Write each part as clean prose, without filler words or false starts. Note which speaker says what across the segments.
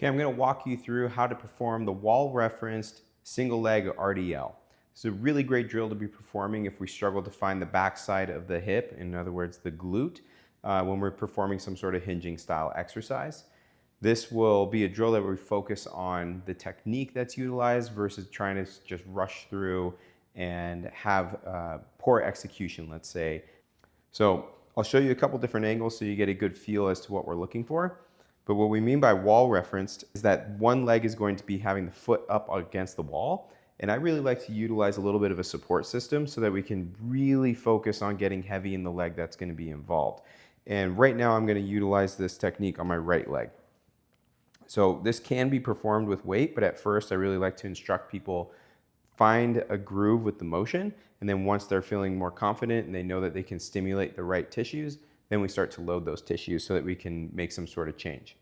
Speaker 1: Okay, I'm going to walk you through how to perform the wall-referenced single leg RDL. It's a really great drill to be performing if we struggle to find the backside of the hip, in other words, the glute, when we're performing some sort of hinging style exercise. This will be a drill that we focus on the technique that's utilized versus trying to just rush through and have poor execution, let's say. So I'll show you a couple different angles so you get a good feel as to what we're looking for. But what we mean by wall referenced is that one leg is going to be having the foot up against the wall. And I really like to utilize a little bit of a support system so that we can really focus on getting heavy in the leg that's going to be involved. And right now I'm going to utilize this technique on my right leg. So this can be performed with weight, but at first I really like to instruct people find a groove with the motion. And then once they're feeling more confident and they know that they can stimulate the right tissues, then we start to load those tissues so that we can make some sort of change.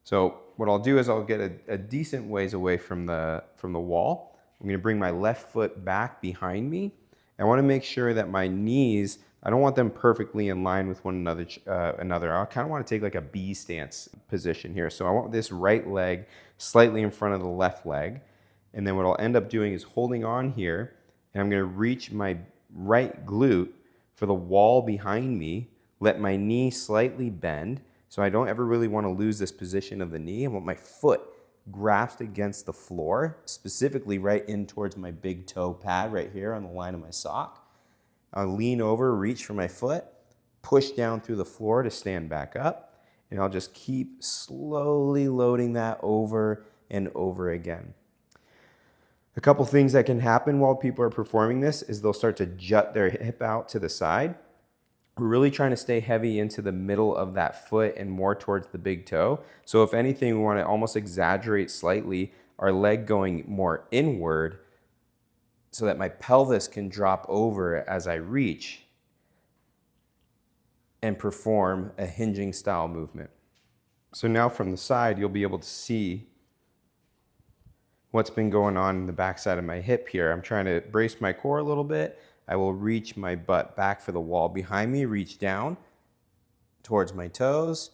Speaker 1: So what I'll do is I'll get a decent ways away from the wall. I'm going to bring my left foot back behind me. I want to make sure that my knees, I don't want them perfectly in line with one another. I kind of want to take like a B stance position here. So I want this right leg slightly in front of the left leg. And then what I'll end up doing is holding on here, and I'm going to reach my right glute for the wall behind me, let my knee slightly bend. So I don't ever really want to lose this position of the knee. I want my foot grasped against the floor, specifically right in towards my big toe pad right here on the line of my sock. I'll lean over, reach for my foot, push down through the floor to stand back up, and I'll just keep slowly loading that over and over again. A couple things that can happen while people are performing this is they'll start to jut their hip out to the side. We're really trying to stay heavy into the middle of that foot and more towards the big toe. So if anything, we want to almost exaggerate slightly our leg going more inward so that my pelvis can drop over as I reach and perform a hinging style movement. So now from the side, you'll be able to see what's been going on in the backside of my hip here. I'm trying to brace my core a little bit. I will reach my butt back for the wall behind me, reach down towards my toes,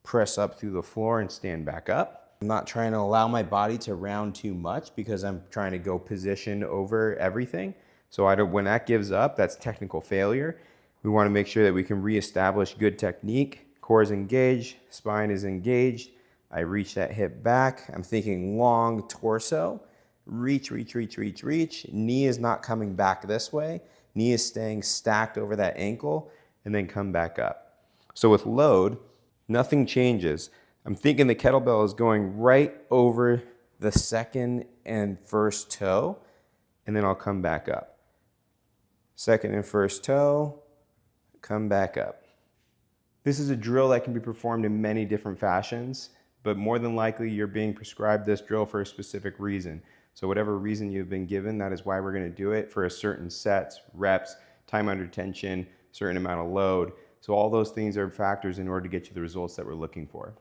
Speaker 1: press up through the floor and stand back up. I'm not trying to allow my body to round too much because I'm trying to go position over everything. So when that gives up, that's technical failure. We want to make sure that we can reestablish good technique. Core is engaged, spine is engaged. I reach that hip back. I'm thinking long torso. Reach, reach, reach, reach, reach. Knee is not coming back this way. Knee is staying stacked over that ankle, and then come back up. So with load, nothing changes. I'm thinking the kettlebell is going right over the second and first toe, and then I'll come back up. Second and first toe, come back up. This is a drill that can be performed in many different fashions, but more than likely you're being prescribed this drill for a specific reason. So whatever reason you've been given, that is why we're going to do it for a certain sets, reps, time under tension, certain amount of load. So all those things are factors in order to get you the results that we're looking for.